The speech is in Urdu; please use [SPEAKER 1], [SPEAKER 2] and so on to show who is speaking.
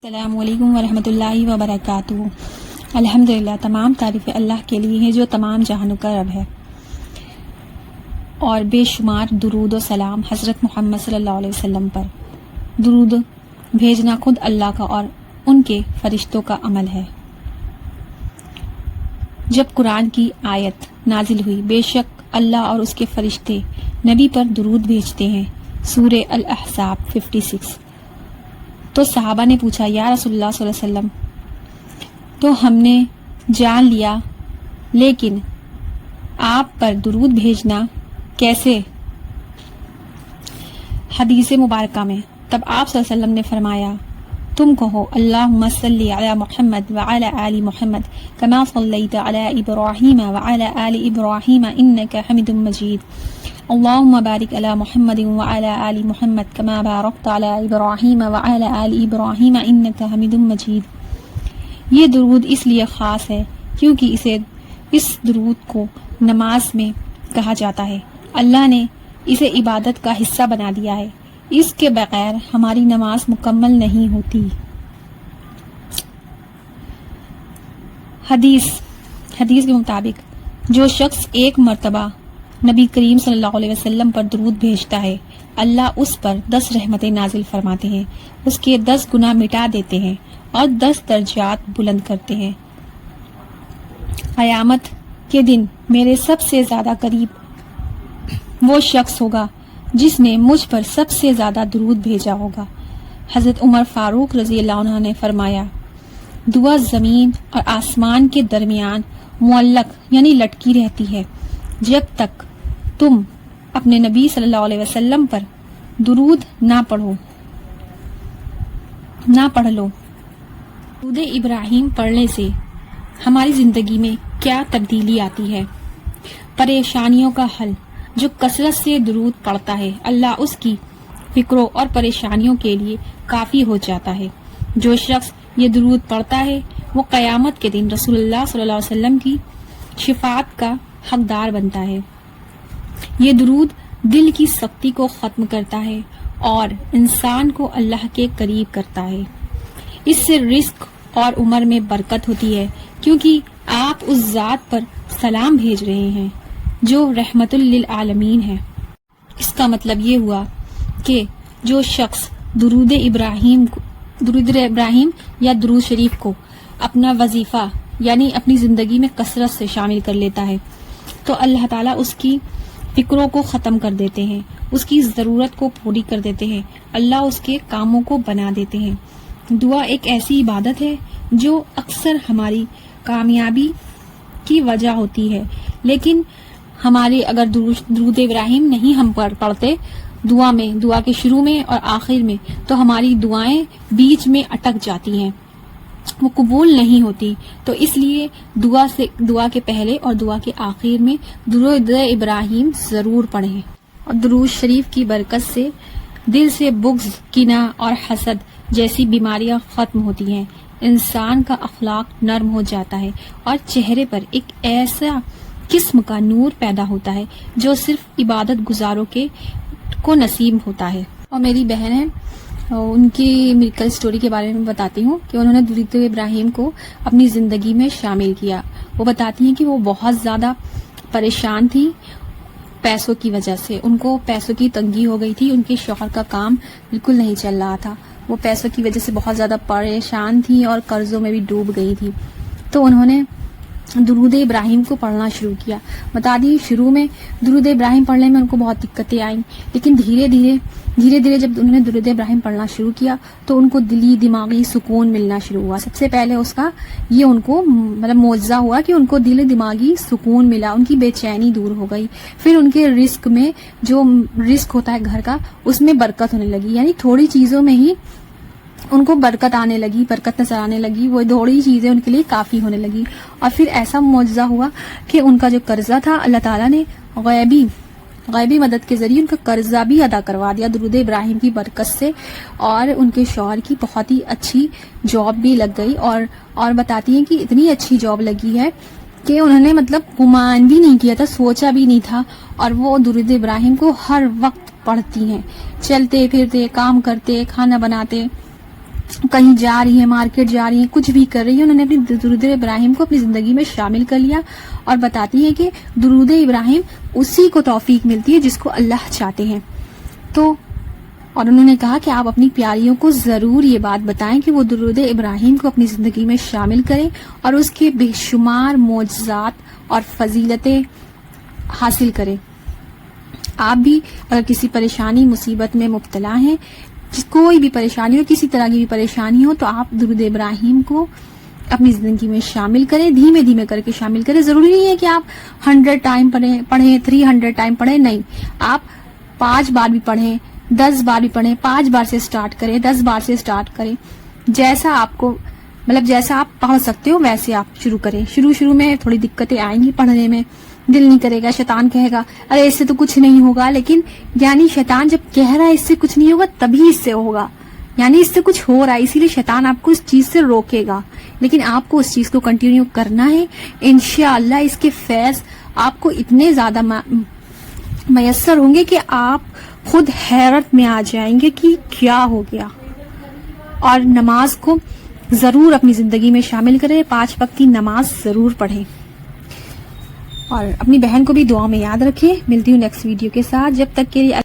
[SPEAKER 1] السلام علیکم ورحمۃ اللہ وبرکاتہ۔ الحمدللہ، تمام تعریفیں اللہ کے لیے ہیں جو تمام جہانوں کا رب ہے، اور بے شمار درود و سلام حضرت محمد صلی اللہ علیہ وسلم پر۔ درود بھیجنا خود اللہ کا اور ان کے فرشتوں کا عمل ہے۔ جب قرآن کی آیت نازل ہوئی، بے شک اللہ اور اس کے فرشتے نبی پر درود بھیجتے ہیں، سورہ الاحزاب 56، تو صحابہ نے پوچھا، یا رسول اللہ صلی اللہ علیہ وسلم، تو ہم نے جان لیا، لیکن آپ پر درود بھیجنا کیسے؟ حدیث مبارکہ میں تب آپ صلی اللہ علیہ وسلم نے فرمایا، تم کہو، اللہم صلی علی محمد وعلی آل محمد کما صلیت علی ابراہیم وعلی آل ابراہیم انک حمید مجید، اللہم بارک علی محمد وعلی آل محمد کما بارکت علی ابراہیم وعلی آل ابراہیم انک حمید مجید۔ یہ درود اس لیے خاص ہے کیونکہ اس درود کو نماز میں کہا جاتا ہے۔ اللہ نے اسے عبادت کا حصہ بنا دیا ہے، اس کے بغیر ہماری نماز مکمل نہیں ہوتی۔ حدیث کے مطابق جو شخص ایک مرتبہ نبی کریم صلی اللہ علیہ وسلم پر درود بھیجتا ہے، اللہ اس پر 10 رحمتیں نازل فرماتے ہیں، اس کے 10 گناہ مٹا دیتے ہیں اور 10 درجات بلند کرتے ہیں۔ قیامت کے دن میرے سب سے زیادہ قریب وہ شخص ہوگا جس نے مجھ پر سب سے زیادہ درود بھیجا ہوگا۔ حضرت عمر فاروق رضی اللہ عنہ نے فرمایا، دعا زمین اور آسمان کے درمیان معلق یعنی لٹکی رہتی ہے جب تک تم اپنے نبی صلی اللہ علیہ وسلم پر درود نہ پڑھ لو۔ درود ابراہیم پڑھنے سے ہماری زندگی میں کیا تبدیلی آتی ہے؟ پریشانیوں کا حل۔ جو کثرت سے درود پڑھتا ہے، اللہ اس کی فکروں اور پریشانیوں کے لیے کافی ہو جاتا ہے۔ جو شخص یہ درود پڑھتا ہے وہ قیامت کے دن رسول اللہ صلی اللہ علیہ وسلم کی شفاعت کا حقدار بنتا ہے۔ یہ درود دل کی سختی کو ختم کرتا ہے اور انسان کو اللہ کے قریب کرتا ہے۔ اس سے رزق اور عمر میں برکت ہوتی ہے، کیونکہ آپ اس ذات پر سلام بھیج رہے ہیں جو رحمت للعالمین ہے۔ اس کا مطلب یہ ہوا کہ جو شخص درود ابراہیم یا درود شریف کو اپنا وظیفہ یعنی اپنی زندگی میں کثرت سے شامل کر لیتا ہے، تو اللہ تعالیٰ اس کی فکروں کو ختم کر دیتے ہیں، اس کی ضرورت کو پوری کر دیتے ہیں، اللہ اس کے کاموں کو بنا دیتے ہیں۔ دعا ایک ایسی عبادت ہے جو اکثر ہماری کامیابی کی وجہ ہوتی ہے، لیکن ہمارے اگر درود ابراہیم نہیں ہم پڑھتے دعا کے شروع میں اور آخر میں، تو ہماری دعائیں بیچ میں اٹک جاتی ہیں، وہ قبول نہیں ہوتی۔ تو اس لیے دعا کے پہلے اور دعا کے آخر میں درود ابراہیم ضرور پڑھیں، اور درود شریف کی برکت سے دل سے بغض، کینہ اور حسد جیسی بیماریاں ختم ہوتی ہیں، انسان کا اخلاق نرم ہو جاتا ہے اور چہرے پر ایک ایسا قسم کا نور پیدا ہوتا ہے جو صرف عبادت گزاروں کو نصیب ہوتا ہے۔ اور میری بہن ہے، ان کی میریکل سٹوری کے بارے میں بتاتی ہوں کہ انہوں نے درود ابراہیم کو اپنی زندگی میں شامل کیا۔ وہ بتاتی ہیں کہ وہ بہت زیادہ پریشان تھی پیسوں کی وجہ سے، ان کو پیسوں کی تنگی ہو گئی تھی، ان کے شوہر کا کام بالکل نہیں چل رہا تھا، وہ پیسوں کی وجہ سے بہت زیادہ پریشان تھی اور قرضوں میں بھی ڈوب گئی تھی۔ تو انہوں نے درود ابراہیم کو پڑھنا شروع کیا۔ بتا دی شروع میں درود ابراہیم پڑھنے میں ان کو بہت دقتیں آئیں، لیکن دھیرے دھیرے جب انہوں نے درود ابراہیم پڑھنا شروع کیا تو ان کو دلی دماغی سکون ملنا شروع ہوا۔ سب سے پہلے اس کا یہ ان کو معجزہ ہوا کہ ان کو دل دماغی سکون ملا، ان کی بے چینی دور ہو گئی۔ پھر ان کے رزق میں، جو رزق ہوتا ہے گھر کا، اس میں برکت ہونے لگی، یعنی تھوڑی چیزوں میں ہی ان کو برکت آنے لگی، برکت نظر آنے لگی، وہ تھوڑی چیزیں ان کے لیے کافی ہونے لگی۔ اور پھر ایسا معجزہ ہوا کہ ان کا جو قرضہ تھا، اللہ تعالیٰ نے غیبی مدد کے ذریعے ان کا قرضہ بھی ادا کروا دیا درود ابراہیم کی برکت سے، اور ان کے شوہر کی بہت ہی اچھی جاب بھی لگ گئی۔ اور بتاتی ہیں کہ اتنی اچھی جاب لگی ہے کہ انہوں نے گمان بھی نہیں کیا تھا، سوچا بھی نہیں تھا، اور وہ درود ابراہیم کو ہر وقت پڑھتی ہیں، چلتے پھرتے، کام کرتے، کھانا بناتے، کہیں جا رہی ہیں، مارکیٹ جا رہی ہیں، کچھ بھی کر رہی ہیں، انہوں نے اپنی درود ابراہیم کو اپنی زندگی میں شامل کر لیا اور بتاتی ہیں کہ درود ابراہیم اسی کو توفیق ملتی ہے جس کو اللہ چاہتے ہیں. تو اور انہوں نے کہا کہ آپ اپنی پیاریوں کو ضرور یہ بات بتائیں کہ وہ درود ابراہیم کو اپنی زندگی میں شامل کریں اور اس کے بے شمار معجزات اور فضیلتیں حاصل کریں. آپ بھی اگر کسی پریشانی مصیبت میں مبتلا ہیں، کوئی بھی پریشانی ہو، کسی طرح کی بھی پریشانی ہو، تو آپ درود ابراہیم کو اپنی زندگی میں شامل کریں، دھیمے دھیمے کر کے شامل کریں. ضروری نہیں ہے کہ آپ 100 ٹائم پڑھیں 300 ٹائم پڑھیں، نہیں، آپ 5 بار بھی پڑھیں، 10 بار بھی پڑھیں، 5 بار سے سٹارٹ کریں، 10 بار سے سٹارٹ کریں، جیسا آپ کو جیسا آپ پڑھ سکتے ہو ویسے آپ شروع کریں. شروع میں تھوڑی دقتیں آئیں گی، پڑھنے میں دل نہیں کرے گا، شیطان کہے گا ارے اس سے تو کچھ نہیں ہوگا، لیکن یعنی شیطان جب کہہ رہا ہے اس سے کچھ نہیں ہوگا تبھی اس سے ہوگا، یعنی اس سے کچھ ہو رہا ہے، اسی لیے شیطان آپ کو اس چیز سے روکے گا، لیکن آپ کو اس چیز کو کنٹینیو کرنا ہے. انشاءاللہ اس کے فیض آپ کو اتنے زیادہ میسر ہوں گے کہ آپ خود حیرت میں آ جائیں گے کہ کیا ہو گیا. اور نماز کو ضرور اپنی زندگی میں شامل کریں، 5 وقت کی نماز ضرور پڑھیں، اور اپنی بہن کو بھی دعا میں یاد رکھیں. ملتی ہوں نیکسٹ ویڈیو کے ساتھ، جب تک کے لیے